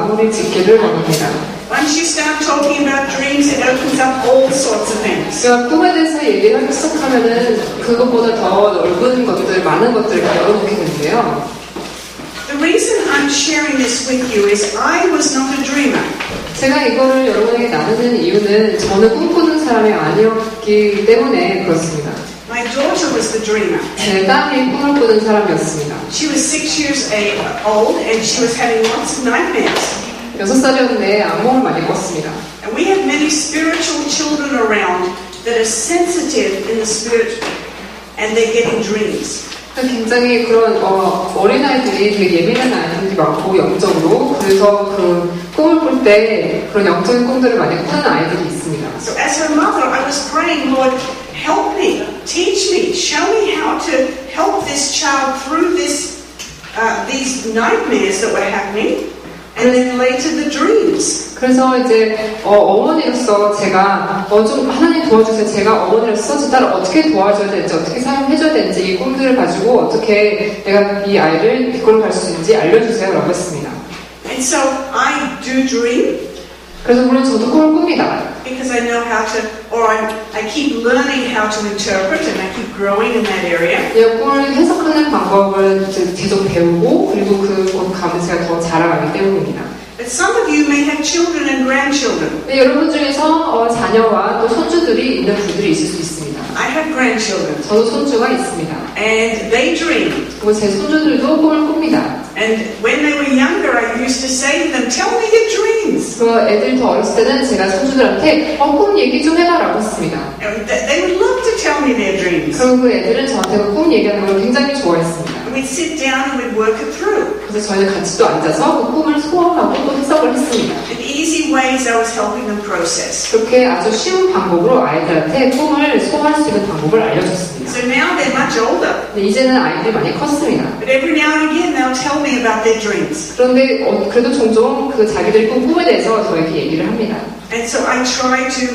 마무리 짓기를 원합니다. Once you start talking about dreams, it opens up all sorts of things. 제가 꿈에 대해서 얘기를 하기 시작하면은 그것보다 더 넓은 것들, 많은 것들을 열어놓게 되는데요. The reason I'm sharing this with you is I was not a dreamer. 제가 이거를 여러분에게 나누는 이유는 저는 꿈꾸는 사람이 아니었기 때문에 그렇습니다. My daughter was the dreamer. 제 딸이 꿈을 꾸는 사람이었습니다. She was 6 years old and she was having lots of nightmares. 6살이었는데 악몽을 많이 꿨습니다. And we have many spiritual children around that are sensitive in the spirit and they're getting dreams. 굉장히 그런 어린아이들이 되게 예민한 아이들이 많고 영적으로 그래서 그 꿈을 꿀 때 그런 영적인 꿈들을 많이 꾸는 아이들이 있습니다. So as her mother, I was praying, Lord, help me, teach me, show me how to help this child through these nightmares that were happening, and then later the dreams. 그래서 이제 어머니로서 제가 좀 하나님 도와주세요. 제가 어머니로서 제 딸을 어떻게 도와줘야 되는지 어떻게 사용해줘야 되는지 이 꿈들을 가지고 어떻게 내가 이 아이를 이끌어 갈 수 있는지 알려주세요 라고 했습니다. And so I do dream. 그래서 물론 저도 꿈을 꿉니다. Because I know how to, or I keep learning how to interpret and I keep growing in that area. 이 꿈을 해석하는 방법을 계속 배우고 그리고 그 가운데 제가 더 자라가기 때문입니다. But some of you may have children and grandchildren. 여러분 중에서 자녀와 또 손주들이 있는 분들이 있을 수 있습니다. I have grandchildren. 저도 손주가 있습니다. And they dream. 그리고 제 손주들도 꿈을 꿉니다. And when they were younger, I used to say to them, tell me your dreams. 그 애들 더 어렸을 때는 제가 손주들한테 꿈 얘기 좀 해봐라고 했습니다. And they would love to tell me their dreams. 그리고 그 애들은 저한테 꿈 얘기하는 걸 굉장히 좋아했습니다. And we'd sit down and we'd work it through. 그래서 저희는 같이 또 앉아서 그 꿈을 소화하고 또 해석을 했습니다. In easy ways, I was helping them process. 그렇게 아주 쉬운 방법으로 아이들한테 꿈을 소화할 수 있는 방법을 알려줬습니다. So now they're much older. 근데 이제는 아이들이 많이 컸습니다. But every now and again, they'll tell me about their dreams. 그런데 그래도 종종 그 자기들이 꾼 꿈에 대해서 저에게 얘기를 합니다. And so I try to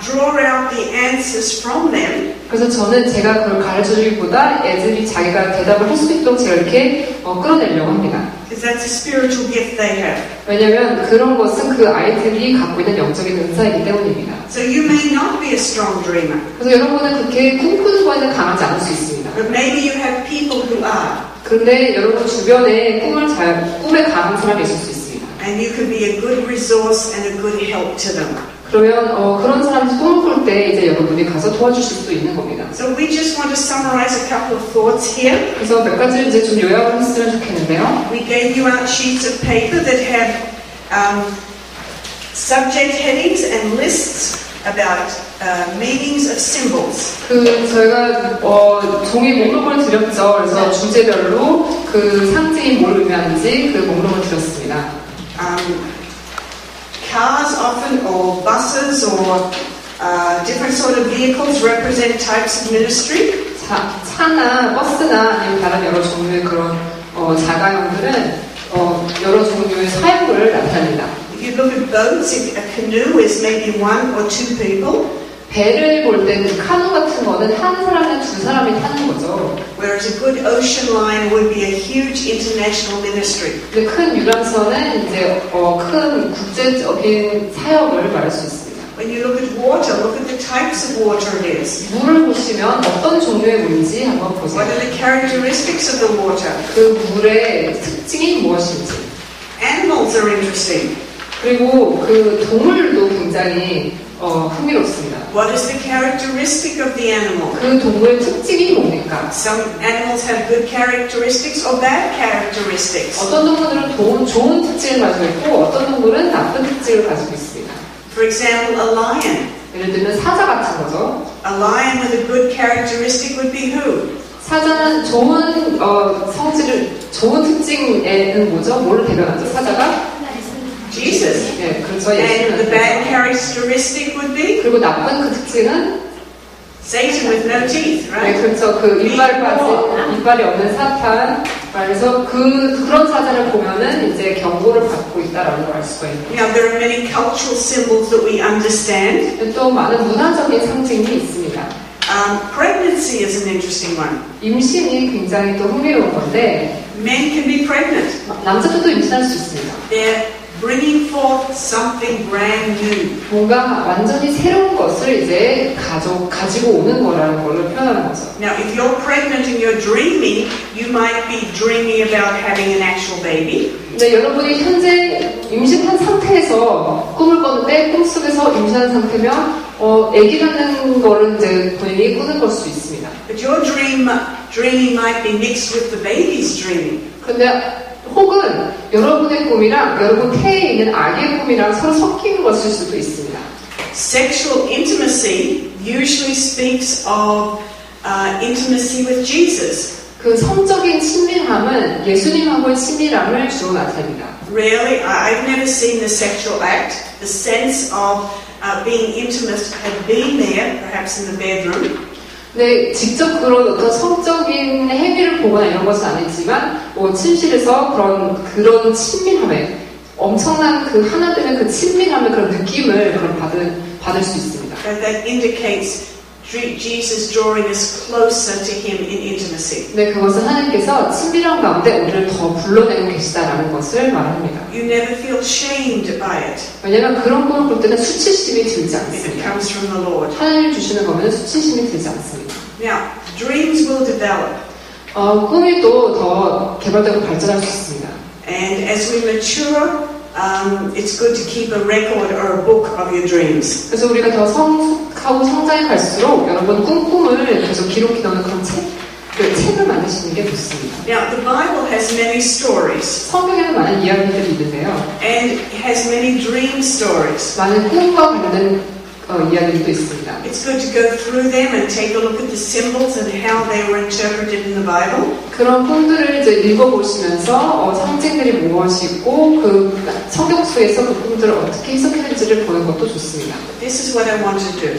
draw out the answers from them. 그래서 저는 제가 그걸 가르쳐주기보다 애들이 자기가 대답을 할 수 있도록 제가 이렇게 끌어내려고 합니다. Because that's a spiritual gift they have. 왜냐하면 그런 것은 그 아이들이 갖고 있는 영적인 은사이기 때문입니다. So you may not be a strong dreamer. 그래서 여러분은 그렇게 꿈꾸는 거에는 강하지 않을 수 있습니다. But maybe you have people who are. 그런데 여러분 주변에 꿈에 강한 사람이 있을 수 있습니다. And you can be a good resource and a good help to them. 그러면 그런 사람이 꿈을 꿀 때 이제 여러분이 가서 도와주실 수 있는 겁니다. So we just want to summarize a couple of thoughts here. 그래서 몇 가지를 이제 좀 요약을 했으면 좋겠는데요. We gave you out sheets of paper that have subject headings and lists about meanings of symbols. 저희가 종이 목록을 드렸죠. 그래서 주제별로 그 상징이 뭘 의미하는지 그 목록을 드렸습니다. Cars often, or buses, or different sort of vehicles represent types of ministry. 차나 버스나 아니면 다른 여러 종류의 그런 자가용들은 여러 종류의 사역을 나타냅니다. If you look at boats, a canoe is maybe 1 or 2 people. 배를 볼 때는 카누 같은 거는 한 사람이나 두 사람이 타는 거죠. Whereas a good ocean liner would be a huge international ministry. 근데 큰 유람선은 이제 큰 국제적인 사역을 말할 수 있습니다. When you look at water, look at the types of water it is. 물을 보시면 어떤 종류의 물인지 한번 보세요. What are the characteristics of the water? 그 물의 특징이 무엇인지. Animals are interesting. 그리고 그 동물도 굉장히 흥미롭습니다. What is the characteristic of the animal? 그 동물의 특징이 뭡니까? Some animals have good characteristics or bad characteristics. 어떤 동물들은 좋은 특징을 가지고 있고 어떤 동물은 나쁜 특징을 가지고 있습니다. For example, a lion. 예를 들면 사자 같은 거죠. A lion with a good characteristic would be who? 사자는 좋은 좋은 특징에는 뭐죠? 뭘 대변하죠? 사자가? Jesus. 네, 그렇죠. And the bad characteristic would be? 그리고 나쁜 그 특징은? Satan with no teeth, right? 네, 그렇죠. 그 이빨이 없는 사탄. 그래서 그런 사자를 보면은 이제 경고를 받고 있다라는 걸 알 수가 있는. Now there are many cultural symbols that we understand. 또 많은 문화적인 상징이 있습니다. Pregnancy is an interesting one. 임신이 굉장히 또 흥미로운 건데. Men can be pregnant. 남자들도 임신할 수 있습니다. Their bringing forth something brand new. 뭔가 완전히 새로운 것을 이제 가지고 오는 거라는 걸로 표현하는 거죠. Now, if you're pregnant and you're dreaming, you might be dreaming about having an actual baby. 근데 여러분이 현재 임신한 상태에서 꿈을 꿨는데 꿈속에서 임신한 상태면 아기 낳는 거를 이제 본인이 꾸는 걸 수 있습니다. But your dreaming might be mixed with the baby's dreaming. 그런데 혹은 여러분의 꿈이랑 여러분 태에 있는 아기의 꿈이랑 서로 섞이는 것일 수도 있습니다. Sexual intimacy usually speaks of intimacy with Jesus. 그 성적인 친밀함은 예수님하고의 친밀함을 주로 나타냅니다. Rarely, I've never seen the sexual act. The sense of being intimate had been there, perhaps in the bedroom. 네, 직접 그런 어떤 성적인 행위를 보거나 이런 것은 아니지만 침실에서 그런 친밀함에 엄청난 그 하나됨의 그 친밀함의 그런 느낌을 받을 수 있습니다. That indicates Jesus drawing us closer to Him in intimacy. 네, 그것은 하나님께서 친밀함 가운데 우리를 더 불러내고 계시다라는 것을 말합니다. You never feel shamed by it. 왜냐하면 그런 꿈을 꿀 때는 수치심이 들지 If it 않습니다. comes from the Lord. 하나님 주시는 거면 수치심이 들지 않습니다. Now, dreams will develop. 꿈이 또 더 개발되고 발전할 수 있습니다. And as we mature, it's good to keep a record or a book of your dreams. 그래서 우리가 더 성숙하고 성장해 갈수록 여러분 꿈을 계속 기록해 놓는 그런 책을 만드시는 게 좋습니다. Now, the Bible has many stories. 성경에는 많은 이야기들이 있는데요. And it has many dream stories. 많은 꿈과 관련된 이야기도 있습니다. It's good to go through them and take a look at the symbols and how they were interpreted in the Bible. 그런 꿈들을 이제 읽어보시면서 상징들이 무엇이고 그 성경 속에서 그 꿈들을 어떻게 해석했는지를 보는 것도 좋습니다. This is what I want to do.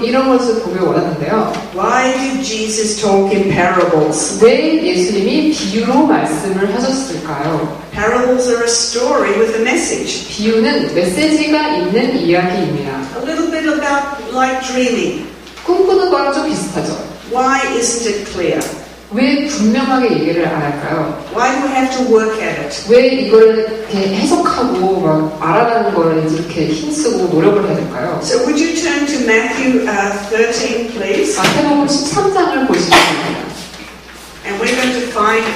이런 것을 보길 원하는데요. Why did Jesus talk in parables? 왜 예수님이 비유로 말씀을 하셨을까요? Parables are a story with a message. 비유는 메시지가 있는 이야기입니다. A little bit about like dreaming. 꿈꾸는 거랑 좀 비슷하죠. Why isn't it clear? 왜 분명하게 얘기를 안 할까요? Why do we have to work at it? 왜 이거를 이렇게 해석하고 막 알아가는 거를 이렇게 힘쓰고 노력을 해야 될까요? So would you turn to Matthew 13, please? 마태복음 13장을 보시겠습니다. And we're going to find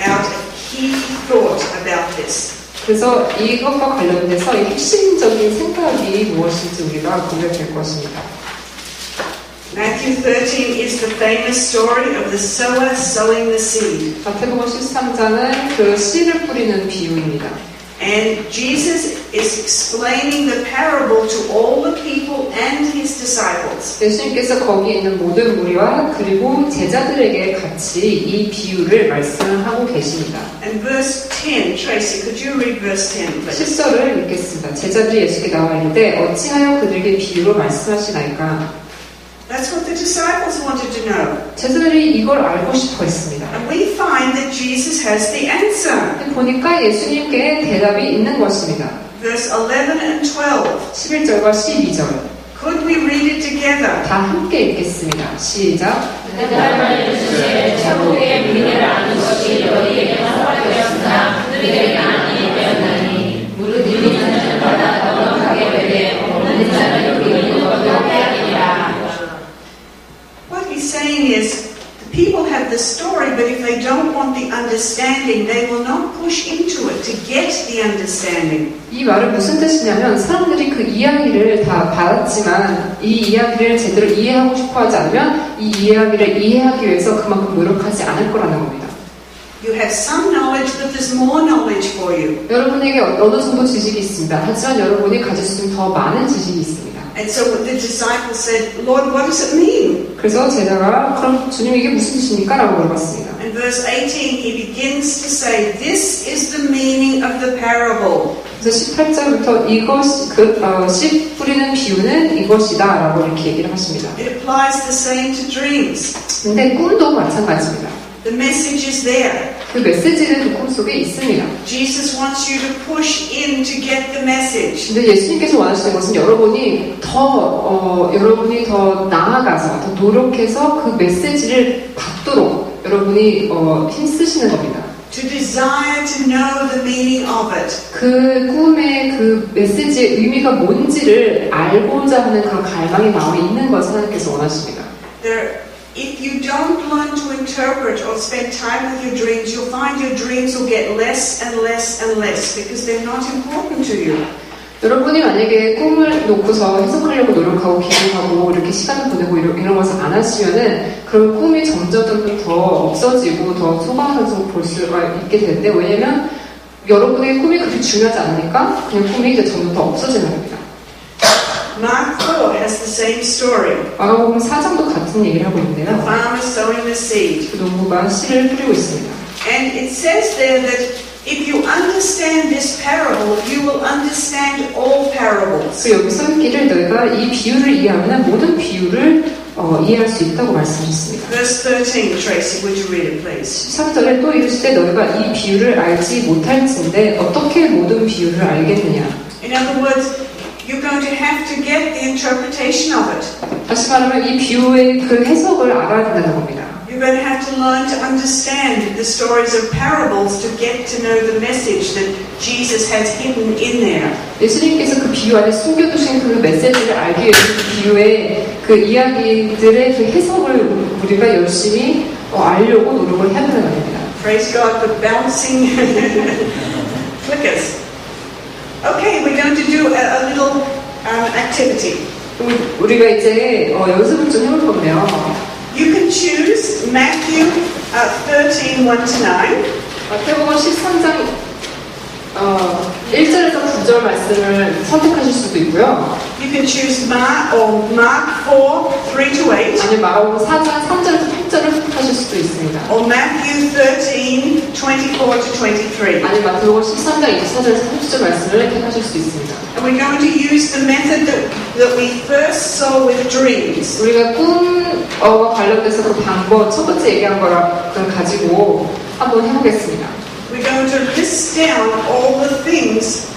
out a key thought about this. 그래서 이것과 관련돼서 이 핵심적인 생각이 무엇인지 우리가 보게 될 것입니다. Matthew 13 is the famous story of the sower sowing the seed. 마태복음 13장은 그 씨를 뿌리는 비유입니다. And Jesus is explaining the parable to all the people and his disciples. 예수님께서 거기 있는 모든 무리와 그리고 제자들에게 같이 이 비유를 말씀하고 계십니다. And verse 10, Tracy, could you read verse 10, please? 10절을 읽겠습니다. 제자들이 예수께 나와 있는데 어찌하여 그들에게 비유로 말씀하시나이까? That's what the disciples wanted to know. 제자들이 이걸 알고 싶어 했습니다. And we find that Jesus has the answer. 보니까 예수님께 대답이 있는 것입니다. Verse 11 and 12. 11절과 12절. Could we read it together? 다 함께 읽겠습니다. 시작. 대답하여 이르시되 천국의 비밀을 아는 것이 너희에게만 허락되었으나 그들에게는 아니 되었나니 무릇 믿는 자마다 넉넉하게 되되 없는 자는 믿는 것도 빼앗기리라. What he's saying is, the people have the story, but if they don't want the understanding, they will not push into it to get the understanding. 이 말은 무슨 뜻이냐면 사람들이 그 이야기를 다 받았지만 이 이야기를 제대로 이해하고 싶어 하지 않으면 이 이야기를 이해하기 위해서 그만큼 노력하지 않을 거라는 겁니다. You have some knowledge, but there's more knowledge for you. 여러분에게 어느 정도 지식이 있습니다. 하지만 여러분이 가질 수 있는 더 많은 지식이 있습니다. And so the disciples said, Lord, what does it mean? 그래서 제자가 그럼 주님 이게 무슨 뜻입니까? 라고 물어봤습니다. In verse 18, he begins to say, this is the meaning of the parable. 그래서 18절부터 이것이 씨 뿌리는 비유는 이것이다 라고 이렇게 얘기를 하십니다. It applies the same to dreams. 근데 꿈도 마찬가지입니다. The message is there. 그 메시지는 그 꿈 속에 있습니다. Jesus wants you to push in to get the message. 근데 예수님께서 원하시는 것은 여러분이 더 나아가서 더 노력해서 그 메시지를 받도록 여러분이 힘쓰시는 겁니다. to desire to know the meaning of it. 그 꿈의 그 메시지의 의미가 뭔지를 알고자 하는 그런 갈망이 마음에 있는 것을 하나님께서 원하십니다. If you don't learn to interpret or spend time with your dreams, you'll find your dreams will get less and less and less because they're not important to you. 여러분이 만약에 꿈을 놓고서 해석하려고 노력하고 기도하고 이렇게 시간을 보내고 이런 것을 안 하시면은 그런 꿈이 점점 더 없어지고 더 소망스러워 볼 수가 있게 되는데, 왜냐면 여러분의 꿈이 그렇게 중요하지 않으니까 그냥 꿈이 이제 점점 더 없어지는 겁니다. Mark 4 has the same story. 마가복음 4장도 같은 얘기를 하고 The 있는데요. farmer sowing the seed. 그 농부가 씨를 뿌리고 있습니다. And it says there that if you understand this parable, you will understand all parables. 그 여기서 있기를 너희가 이 비유를 이해하면 모든 비유를 이해할 수 있다고 말씀하셨습니다. Verse 13, Tracy, would you read it, please? 13절에 또 이르시되 너희가 이 비유를 알지 못할진대 어떻게 모든 비유를 알겠느냐. In other words, you're going to have to get the interpretation of it. 다시 말하면 이 비유의 그 해석을 알아야 된다는 겁니다. You're going to have to learn to understand the stories of parables to get to know the message that Jesus has hidden in there. 예수님께서 그 비유 안에 숨겨두신 그 메시지를 알기 위해서 그 비유의 그 이야기들의 그 해석을 우리가 열심히 알려고 노력을 해야 되는 겁니다. Praise God for bouncing flickers. Okay, we're going to do a little activity. 우리가 이제 연습을 좀 해볼 건데요. You can choose Matthew 13, 1-9. 마태복음 13장 1절에서 9절 말씀을 선택하실 수도 있고요. You can choose Mark 4, 3-8. 아니면 마가복음 4장 3절에서 8절을 선택하실 수도 있습니다. Or Matthew 13, 24-23. 아니면 마태복음 13장 24절에서 30절 말씀을 택하실 수도 있습니다. And we're going to use the method that we first saw with dreams. 우리가 꿈과 관련돼서 그 방법, 첫 번째 얘기한 거를 가지고 한번 해보겠습니다. We're going to list down all the things,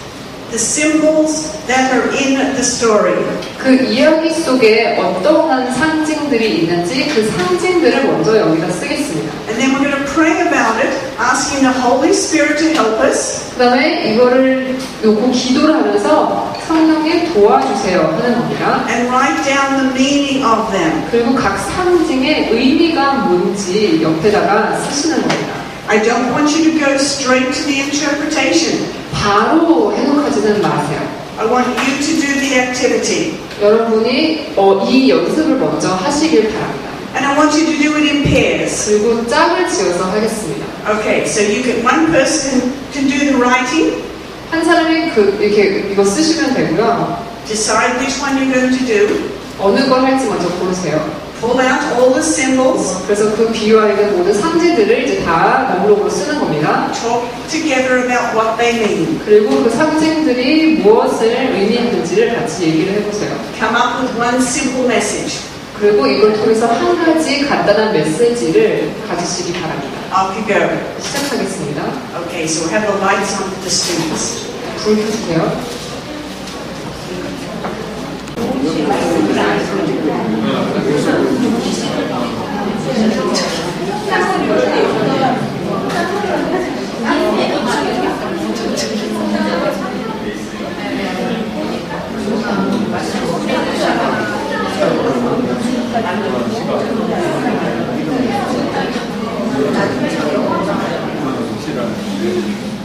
the symbols that are in the story. 그 이야기 속에 어떠한 상징들이 있는지 그 상징들을 먼저 여기다 쓰겠습니다. And then we're going to pray about it, asking the Holy Spirit to help us. 그 다음에 이거를 놓고 기도를 하면서 성령에 도와주세요 하는 겁니다. And write down the meaning of them. 그리고 각 상징의 의미가 뭔지 옆에다가 쓰시는 겁니다. I don't want you to go straight to the interpretation. 바로 해석하지는 마세요. I want you to do the activity. 여러분이 이 연습을 먼저 하시길 바랍니다. And I want you to do it in pairs. 그리고 짝을 지어서 하겠습니다. Okay, so one person can do the writing. 한 사람이 이렇게 이거 쓰시면 되고요. Decide which one you're going to do. 어느 걸 할지 먼저 고르세요. Pull out all the symbols. 그래서 그 비유와 있는 모든 상징들을 이제 다 목록으로 쓰는 겁니다. Talk together about what they mean. 그리고 그 상징들이 무엇을 의미하는지를 같이 얘기를 해보세요. Come up with one simple message. 그리고 이걸 통해서 한 가지 간단한 메시지를 가지시기 바랍니다. Off you go. 시작하겠습니다. Okay, so we'll have the lights on for the students. 불 켜주세요.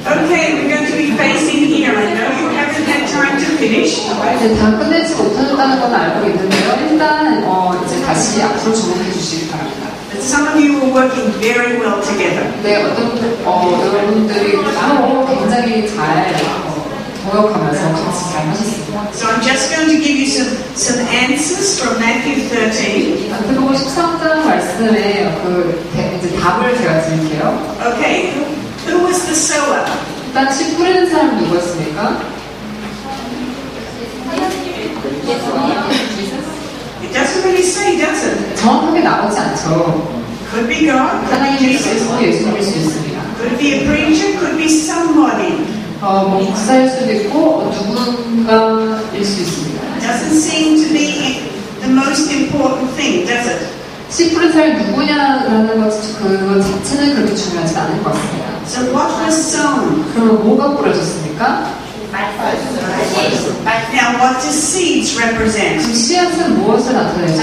Okay, we're going to be facing here. I know you haven't had time to finish. 이제 다 끝내지 못한다는 건 알고 있는데요. 일단 이제 다시 앞으로 주목해 주시기 바랍니다. But some of you were working very well together. 네, 여러분들이 서로 굉장히 잘 동역하면서 같이 잘 하셨습니다. So I'm just going to give you some answers from Matthew 13. 마태복음 13장 말씀에 이제 답을 제가 드릴게요. Okay, who was the sower? 일단 씨 뿌리는 사람은 누구였습니까? It doesn't really say, does it? 정확하게 나오지 않죠. Could be God, could be 하나님일 수 Jesus, 있고 예수님일 수 있습니다. could be a preacher, could be somebody. 목사일 수도 있고 누군가일 수 있습니다. Doesn't seem to be the most important thing, does it? 씨 뿌린 사람이 누구냐라는 것 그 자체는 그렇게 중요하지 않은 것 같습니다. So what was sown? 그러면 뭐가 뿌려졌습니까? Now what do seeds represent? 그럼 씨앗은 무엇을 나타내죠?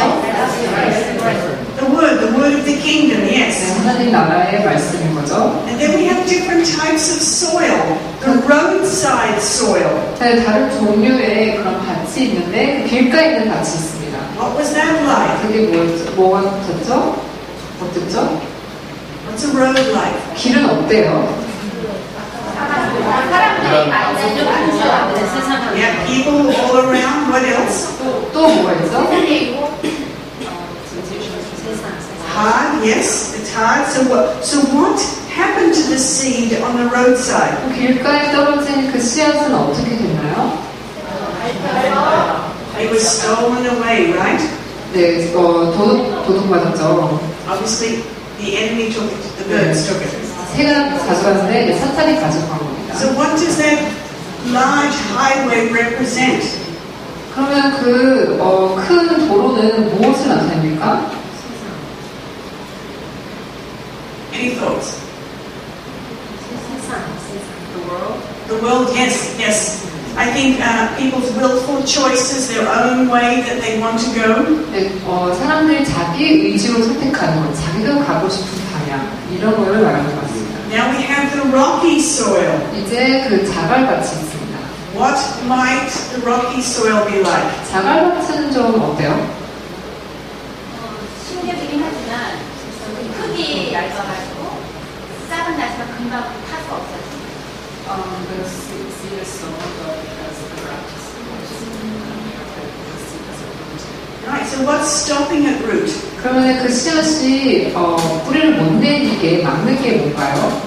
The word of the kingdom, 네, yes. 하나님 나라의 말씀인 거죠. And then we have different types of soil. The roadside soil. 네, 다른 종류의 그런 밭이 있는데 그 길가에 있는 밭이 있습니다. What was that like? 그게 뭐가 같았죠? 어땠죠? What's a road like? 길은 어때요? Yeah, people all around. What else? 또 뭐가 있죠? Hard, yes, it's hard. So what happened to the seed on the roadside? 그 길가에 떨어진 그 씨앗은 어떻게 됐나요? It was stolen away, right? 네, 도둑맞았죠. Obviously, the enemy took it. The birds took it. 새가 가져갔는데 이제 사탄이 가져간 겁니다. So what does that large highway represent? 그러면 그 큰 도로는 무엇을 나타냅니까? Any thoughts? The world, yes, yes. I think people's willful choices, their own way that they want to go. 네, 사람들이 자기 의지로 선택하는 것, 자기가 가고 싶은 방향 이런 걸 말하는 것 같습니다. Now we have the rocky soil. 이제 그 자갈밭이 있습니다. What might the rocky soil be like? 자갈밭은 좀 어때요? 신기하긴 하지만 흙이 얇아가지고 싹은 나지만 금방 타서 없어져. Right, so what's stopping at root? 그러면 그 씨앗이 뿌리를 못 내리게 막는 게 뭔가요?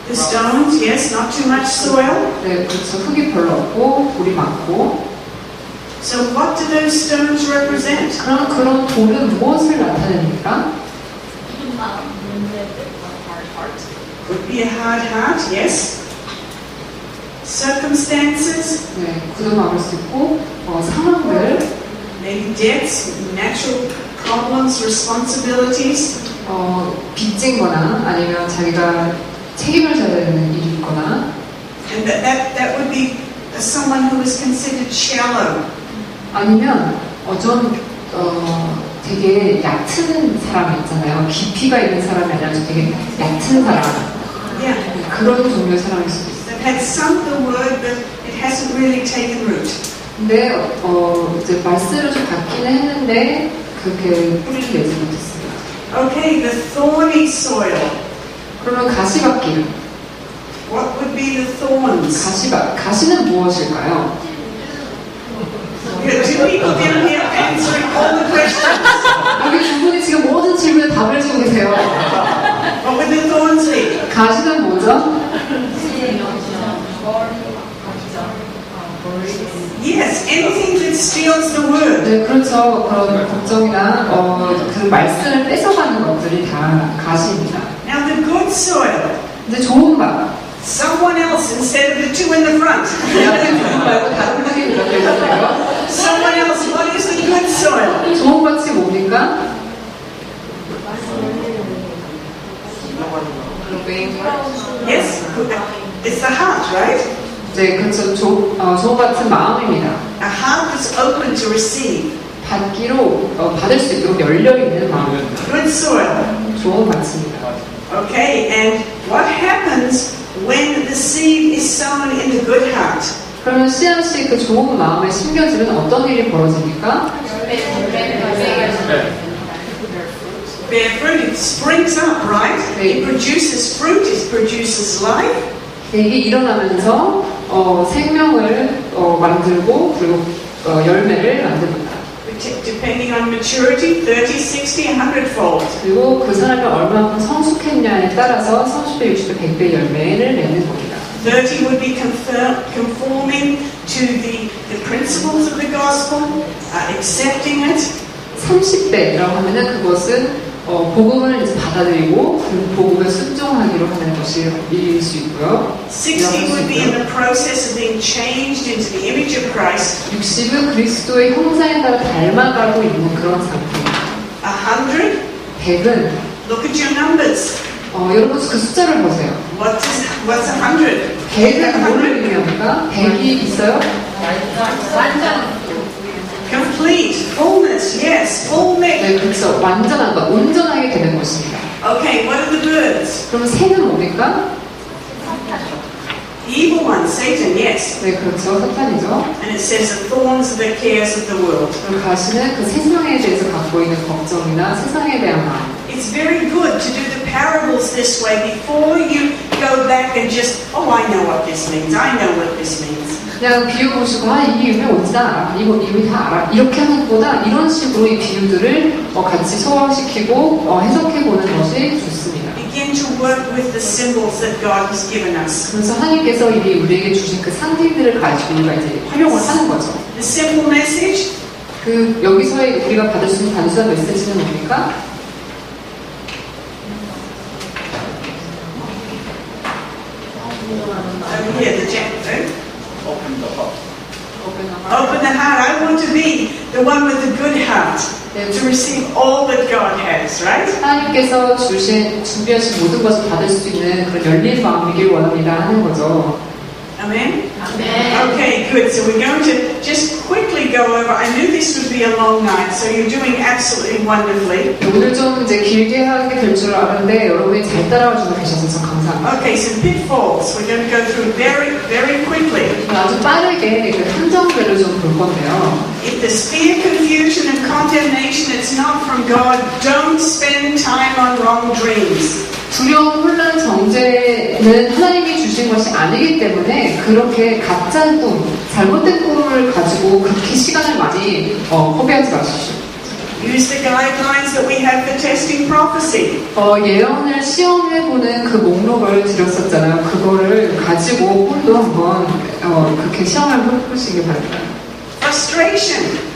The stones, yes, not too much soil. 네, 그렇죠. 흙이 별로 없고 물이 많고. So what do those stones represent? 그럼 그런 돌은 무엇을 나타냅니까? Could be a hard heart, yes. Circumstances, 네, 굳어 막을 수 있고 상황들, maybe debts, natural problems, responsibilities. 빚진거나 아니면 자기가 책임을 져야 되는 일이 있거나 And that would be someone who is considered shallow. 아니면 좀 되게 얕은 사람이 있잖아요. 깊이가 있는 사람이 아니라 좀 되게 얕은 사람. Yeah. 그런 종류의 사람일 수도 있어요. They've had sunk the word, but it hasn't really taken root. 근데 이제 말씀을 좀 받기는 했는데 그게 뿌리를 내지 못했습니다. Okay, the thorny soil. 그러면 가시밭길. What would be the thorns? 가시는 무엇일까요? You got two people down here answering all the questions. 여기 두 분이 지금 모든 질문에 답을 해주고 계세요. What would the thorns be? 가시는 뭐죠? Yes, anything that steals the word. 네, 그렇죠. 그런 걱정이나 그 말씀을 뺏어가는 것들이 다 가시입니다. Now the good soil. 근데 좋은 밭. Someone else instead of the two in the front. 앞에 두 분 말고 다른 분이 대답해주세요. Someone else. What is the good soil? 좋은 밭이 뭡니까? Yes, it's the heart, right? 네, 그렇죠. 좋은 밭은 마음입니다. A heart that's open to receive. 받기로 받을 수 있도록 열려 있는 마음. Good soil. 좋은 밭입니다. Okay, and what happens when the seed is sown in the good heart? 그러면 씨앗이 그 좋은 마음에 심겨지면 어떤 일이 벌어집니까? Bear fruit. It springs up, right? It produces fruit. It produces life. 이게 일어나면서 생명을 만들고 그리고 열매를 만듭니다. Depending on maturity, 30, 60, 100-fold. 그리고 그 사람이 얼마나 성숙했냐에 따라서 30배, 60배, 100배 열매를 맺는 겁니다. 30 would be conforming to the principles of the gospel, accepting it. 30배라고 하면은 그것은 복음을 이제 받아들이고 그 복음을 순종하기로 하는 것일 수 있고요. 60 would be in the process of being changed into the image of Christ. 60은 그리스도의 형상에 따라 닮아가고 있는 그런 상태입니다. 100, 100은 look at your numbers. 여러분 그 숫자를 보세요. What's 100? 100은 뭐를 의미합니까? 100이 있어요? 완전 Complete, fullness, yes, full me. 네, 그렇죠. 완전한 것, 온전하게 되는 것입니다. Okay, what are the birds? 그럼 새는 뭡니까? The evil one, Satan, yes. 네, 그렇죠. 사탄이죠. And it says the thorns of the cares of the world. 그리고 가시는 그 세상에 대해서 갖고 있는 걱정이나 세상에 대한 마음. It's very good to do the parables this way before you go back and just, oh, I know what this means. I know what this means. 그냥 비유 보시고 이게 의미 뭔지 다 알아. 이거 이미 다 알아. 이렇게 하는 것보다 이런 식으로 이 비유들을 같이 소화시키고 해석해보는 것이 좋습니다. Begin to work with the symbols that God has given us. 그래서 하나님께서 이미 우리에게 주신 그 상징들을 가지고 우리가 이제 활용을 하는 거죠. The simple message, 그 여기서의 우리가 받을 수 있는 단순한 메시지는 뭡니까? over here, the chapter. Open the heart. Open the heart. I want to be the one with the good heart to receive all that God has, right? 하나님께서 준비하신 모든 것을 받을 수 있는 그런 열린 마음이길 원합니다 하는 거죠. Amen? 아멘. Okay, good. So we're going to just quickly go over. I knew this would be a long night, so you're doing absolutely wonderfully. 오늘 좀 이제 길게 하게 될 줄 아는데 여러분이 잘 따라와주고 계셔서 감사합니다. Okay, some pitfalls. We're going to go through very, very quickly. 아주 빠르게 그 함정들을 좀 볼 건데요. If there's fear, confusion, and condemnation, it's not from God. Don't spend time on wrong dreams. 두려움, 혼란, 정죄는 하나님이 주신 것이 아니기 때문에 그렇게 가짜의 꿈, 잘못된 꿈을 가지고 그렇게 시간을 많이 허비하지 마십시오. Use the guidelines that we have for testing prophecy. 예언을 시험해보는 그 목록을 드렸었잖아요. 그거를 가지고 홀도 한번 그렇게 시험을 해보시기 바랍니다. Frustration.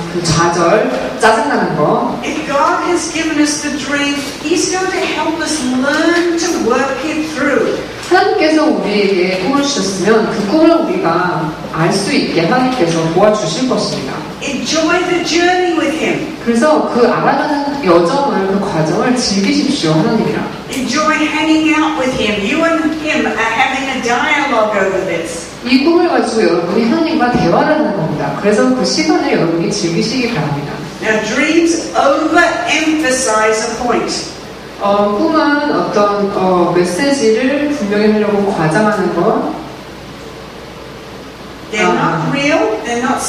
그 좌절, 짜증나는 거. If God has given us the dream, He's going to help us learn to work it through. 하나님께서 우리에게 꿈을 주셨으면 그 꿈을 우리가 알 수 있게 하나님께서 도와주실 것입니다. Enjoy the journey with Him. 그래서 그 알아가는 여정을, 그 과정을 즐기십시오, 하나님이랑. Enjoy hanging out with Him. You and Him are having a dialogue over this. 이 꿈을 가지고 여러분이 하나님과 대화를 하는 겁니다. 그래서 그 시간을 여러분이 즐기시기 바랍니다. Now, dreams overemphasize a point. 꿈은 어떤 메시지를 분명히 하려고 과장하는 것. They're not real, they're not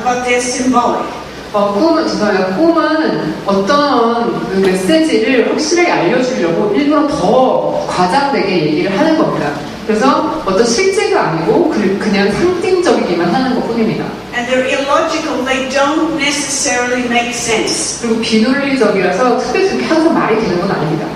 but they're symbolic. 꿈은 어떤 그 메시지를 확실하게 알려주려고 일부러 더 과장되게 얘기를 하는 겁니다. 그래서 어떤 실제가 아니고 그냥 상징적이기만 하는 것 뿐입니다. And they're illogical, they don't necessarily make sense. 그리고 비논리적이라서 특별히 항상 말이 되는 건 아닙니다.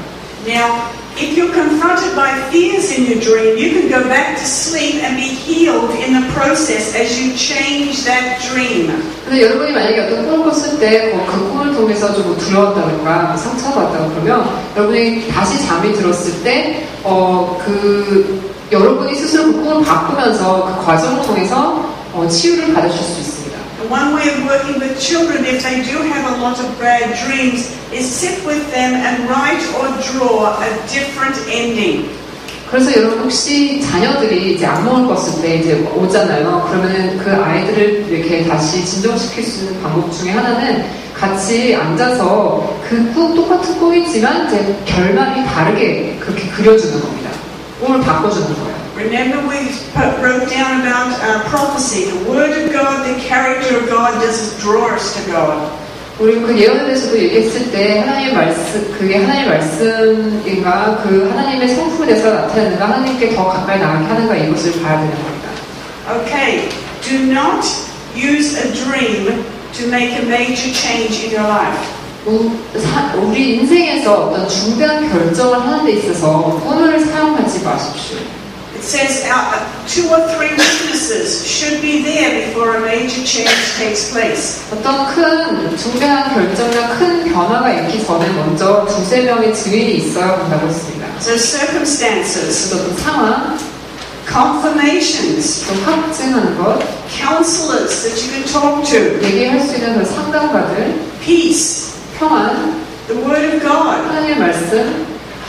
Now, if you're confronted by fears in your dream, you can go back to sleep and be healed in the process as you change that dream. 근데 여러분이 만약에 어떤 꿈을 꿨을 때 그 꿈을 통해서 좀 두려웠다든가 상처받았다고 그러면 여러분이 다시 잠이 들었을 때 여러분이 스스로 그 꿈을 바꾸면서 그 과정을 통해서 치유를 받으실 수 있습니다. One way of working with children, if they do have a lot of bad dreams, is sit with them and write or draw a different ending. 그래서 여러분 혹시 자녀들이 이제 악몽을 꿨을 때 이제 오잖아요. 그러면은 그 아이들을 이렇게 다시 진정시킬 수 있는 방법 중에 하나는 같이 앉아서 그 똑같은 꿈이지만 이제 결말이 다르게 그렇게 그려주는 겁니다. 꿈을 바꿔주는 거예요. Remember we wrote down about prophecy. The Word of God, the character of God does draw us to God. 우리 그 예언에 대해서도 얘기했을 때 하나님의 말씀, 그게 하나님의 말씀인가 그 하나님의 성품에 대해서 나타내는가 하나님께 더 가까이 나가게 하는가 이것을 봐야 되는 겁니다. Okay, do not use a dream to make a major change in your life. 우리 인생에서 어떤 중대한 결정을 하는 데 있어서 꿈을 사용하지 마십시오. It says 2 or 3 witnesses should be there before a major change takes place. 어떤 큰 중대한 결정이나 큰 변화가 있기 전에 먼저 2-3명의 증인이 있어야 한다고 했습니다. So circumstances, 그래서 어떤 상황, confirmations, 또 확증하는 것, counselors that you can talk to, 얘기할 수 있는 그 상담가들, peace, 평안, the Word of God, 하나님의 말씀,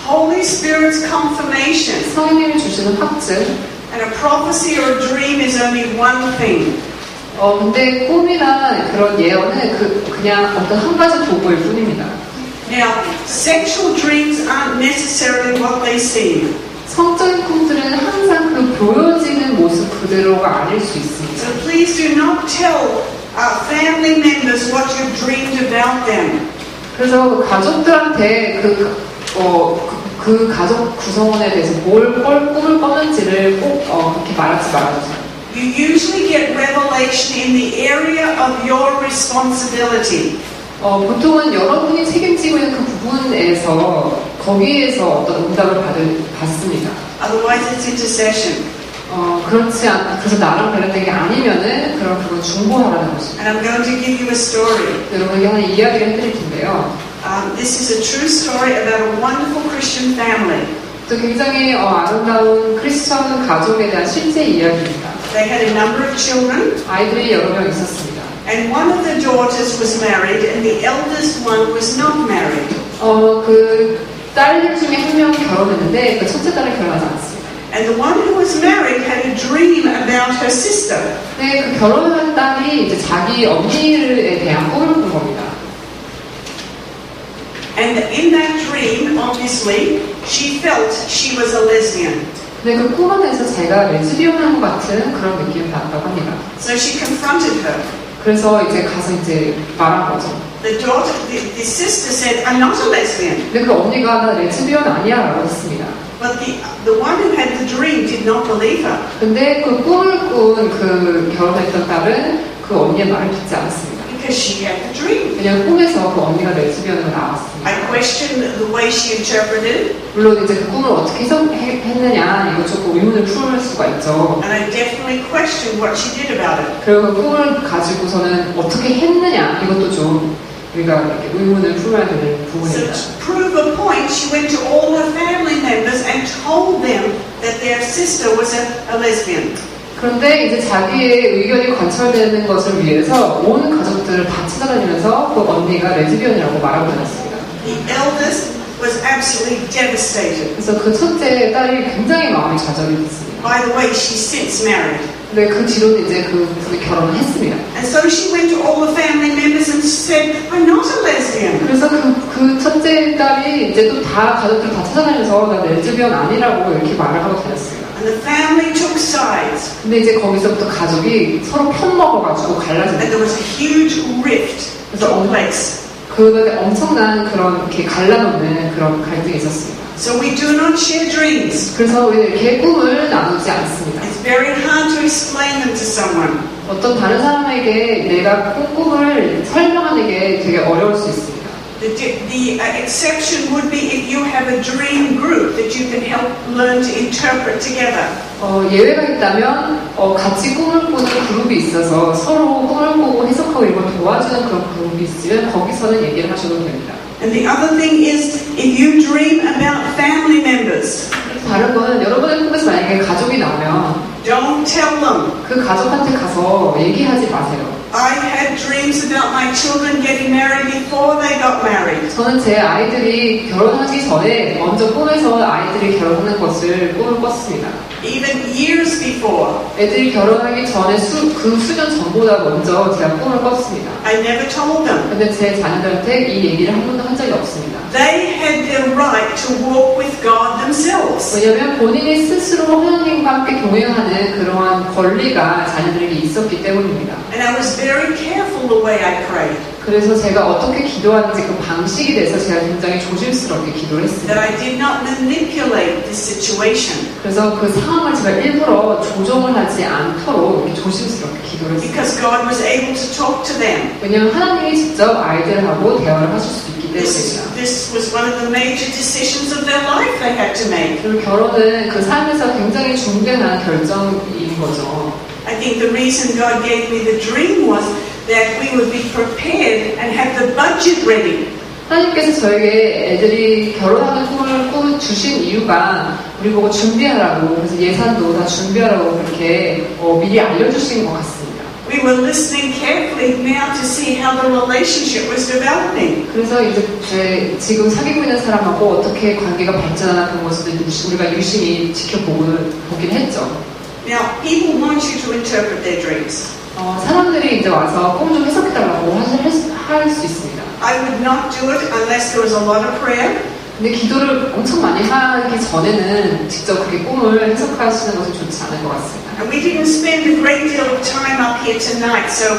Holy Spirit's confirmation, 성령님이 주시는 확증. and a prophecy or a dream is only one thing. 근데 꿈이나 그런 예언은 그냥 어떤 한 가지 도구일 뿐입니다. Now, sexual dreams aren't necessarily what they seem. 성적인 꿈들은 항상 그 보여지는 모습 그대로가 아닐 수 있습니다. So please do not tell family members what you've dreamed about them. 그래서 가족들한테 그 가족 구성원에 대해서 꿈을 꿨는지를 꼭 그렇게 말하지 말아주세요. You usually get revelation in the area of your responsibility. 보통은 여러분이 책임지고 있는 그 부분에서 거기에서 어떤 응답을 받습니다. Otherwise, it's intercession. 그래서 나랑 관련된 게 아니면은 그건 중보하라는 것입니다. And I'm going to give you a story. 여러분에게 하나 이야기를 해드릴 텐데요. This is a true story about a wonderful Christian family. 또 굉장히 아름다운 크리스천 가족에 대한 실제 이야기입니다. They had a number of children, 아이들이 여러 명 있었습니다. and one of the daughters was married, and the eldest one was not married. 그 딸 중에 한 명이 결혼했는데 그 첫째 딸은 결혼하지 않습니다. And the one who was married had a dream about her sister. 근데 그 결혼한 딸이 이제 자기 언니에 대한 꿈을 꾼 겁니다. And in that dream, obviously, she felt she was a lesbian. 근데 그 꿈 안에서 제가 레즈비언한 것 같은 그런 느낌을 받았다고 합니다. So she confronted her. 그래서 이제 가서 이제 말한 거죠. The sister said, "I'm not a lesbian." 근데 그 언니가 나 레즈비언 아니야 라고 했습니다. But the one who had the dream did not believe her. 근데 그 꿈을 꾼 그 결혼했던 딸은 그 언니의 말을 듣지 않았습니다. Because she had the dream. 그냥 꿈에서 그 언니가 레즈비언으로 나왔습니다. I questioned the way she interpreted, 물론 이제 그 꿈을 어떻게 해석했느냐 이거 조금 의문을 풀 수가 있죠. and I definitely questioned what she did about it. 그리고 그 꿈을 가지고서는 어떻게 했느냐 이것도 좀 우리가 이렇게 의문을 풀어야 되는 So 부분입니다. to prove a point, she went to all her family members and told them that their sister was a lesbian. 그런데 이제 자기의 의견이 관철되는 것을 위해서 온 가족들을 다 찾아다니면서 그 언니가 레즈비언이라고 말하고 다녔습니다. The eldest was absolutely devastated. 그래서 그 첫째 딸이 굉장히 마음이 좌절이 됐습니다. By the way, she's since married. 근데 그 뒤로는 이제 그분이 결혼을 했습니다. And so she went to all the family members and said, "I'm not a lesbian." 그래서 그 첫째 딸이 이제 또 다 가족들 다 찾아다니면서 나 레즈비언 아니라고 이렇게 말을 하고 다녔어요. And the family took sides. 근데 이제 거기서부터 가족이 서로 편먹어가지고 갈라진 And 거예요. there was a huge rift took place. 그런데 엄청난 그런 이렇게 갈라놓는 그런 갈등이 있었습니다. So we do not share dreams. 그래서 우리는 이렇게 꿈을 나누지 않습니다. It's very hard to explain them to someone. 어떤 다른 사람에게 내가 꾼 꿈을 설명하는 게 되게 어려울 수 있습니다. The exception would be if you have a dream group that you can help learn to interpret together. 예외가 있다면 같이 꿈을 꾸는 그룹이 있어서 서로 꿈을 꾸고 해석하고 이걸 도와주는 그런 그룹이 있으면 거기서는 얘기를 하셔도 됩니다. And the other thing is, if you dream about family members, 다른 거는 여러분의 꿈에서 만약에 가족이 나오면 don't tell them. 그 가족한테 가서 얘기하지 마세요. I had dreams about my children getting married before they got married. 저는 제 아이들이 결혼하기 전에 먼저 꿈에서 아이들이 결혼하는 것을 꿈을 꿨습니다. Even years before. 애들이 결혼하기 전에 그 수년 전보다 먼저 제가 꿈을 꿨습니다. I never told them. 근데 제 자녀들한테 이 얘기를 한 번도 한 적이 없습니다. They had the right to walk with God themselves. 왜냐하면 본인이 스스로 하나님과 함께 동행하는 그러한 권리가 자녀들에게 있었기 때문입니다. And I was very careful the way I prayed. 그래서 제가 어떻게 기도하는지 그 방식에 대해서 제가 굉장히 조심스럽게 기도를 That 했습니다. I did not manipulate this situation. 그래서 그 상황을 제가 일부러 조정을 하지 않도록 이렇게 조심스럽게 기도를 했습니다. Because God was able to talk to them. 왜냐하면 하나님이 직접 아이들하고 대화를 하실 수 있기 때문입니다. This was one of the major decisions of their life they had to make. 그리고 결혼은 그 삶에서 굉장히 중대한 결정인 거죠. I think the reason God gave me the dream was that we would be prepared and have the budget ready. 하나님께서 저에게 애들이 결혼하는 꿈을 주신 이유가 우리 보고 준비하라고, 그래서 예산도 다 준비하라고 그렇게 미리 알려주신 것 같습니다. we were listening carefully now to see how the relationship was developing. 그래서 이제 지금 사귀고 있는 사람하고 어떻게 관계가 발전하는 것을 우리가 유심히 보긴 했죠. Now, people want you to interpret their dreams. 사람들이 이제 와서 꿈 좀 해석해달라고 할 수 있습니다. I would not do it unless there was a lot of prayer. 근데 기도를 엄청 많이 하기 전에는 직접 그렇게 꿈을 해석하시는 것은 좋지 않은 것 같습니다. And we didn't spend a great deal of time up here tonight, so,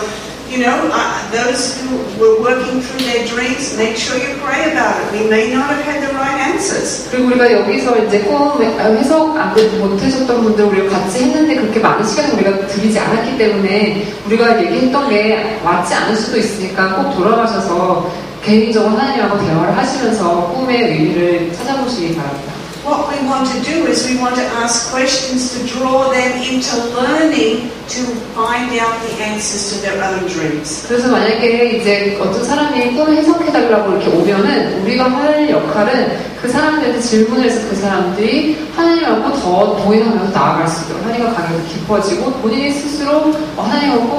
those who were working through their dreams, make sure you pray about it. We may not have had the right answers. 그리고 우리가 여기서 이제 꿈 해석 못해줬던 분들 우리가 같이 했는데 그렇게 많은 시간을 우리가 들이지 않았기 때문에 우리가 얘기했던 게 맞지 않을 수도 있으니까 꼭 돌아가셔서 개인적으로 하나님하고 대화를 하시면서 꿈의 의미를 찾아보시기 바랍니다. What we want to do is we want to ask questions to draw them into learning to find out the answers to their own dreams. 그래서 만약에 이제 어떤 사람이 꿈을 해석해달라고 이렇게 오면은 우리가 할 역할은 그 사람들한테 질문을 해서 그 사람들이 하나님하고 더 동행하면서 나아갈 수 있도록 하나님과 관계가 깊어지고 본인이 스스로 하나님과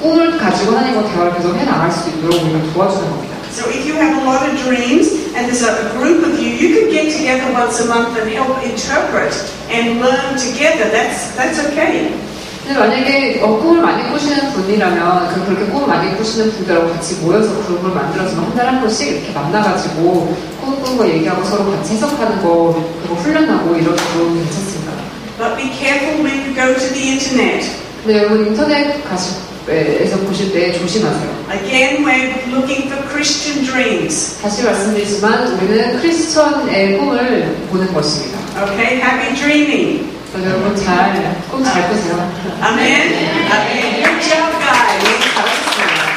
꿈을 가지고 하나님과 대화를 계속 해나갈 수 있도록 우리가 도와주는 겁니다. So if you have a lot of dreams and there's a group of you, you could get together once a month and help interpret and learn together. That's okay. 근데 만약에 꿈을 많이 꾸시는 분이라면 그렇게 꿈을 많이 꾸시는 분들하고 같이 모여서 그룹을 만들어서 한 달에 한 번씩 이렇게 만나가지고 꾼 거 얘기하고 서로 같이 해석하는 거 그거 훈련하고 이런 것도 괜찮습니다. But be careful when you go to the internet. 근데 여러분 인터넷 에서 보실 때 조심하세요. Again, we're looking for Christian dreams. 다시 말씀드리지만 우리는 크리스천의 꿈을 보는 것입니다. Okay, happy dreaming. 그래서 여러분 꿈 잘 꾸세요. Amen. Amen. Good job, guys. 잘하셨습니다.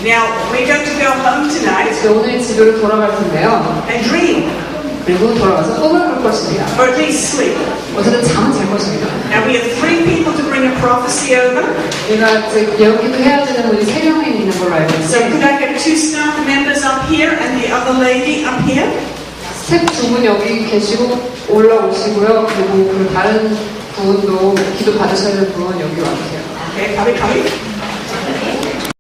Now we're going to go home tonight 오늘 집으로 돌아갈 텐데요. and dream, 그리고 돌아가서 꿈을 꿀 것입니다. or at least sleep. 어쨌든 잠은 잘 것입니다. Now we have 3 people to bring a prophecy over. 우리가 이제 예언기도 해야 되는 분이 3명이 있는 걸로 알고 So 있는데 could I have 2 staff members up here and the other lady up here? 스텝 2분 여기 계시고 올라오시고요. 그리고 그 다른 분도 기도 받으셔야 되는 분 여기 와주세요. Okay, come.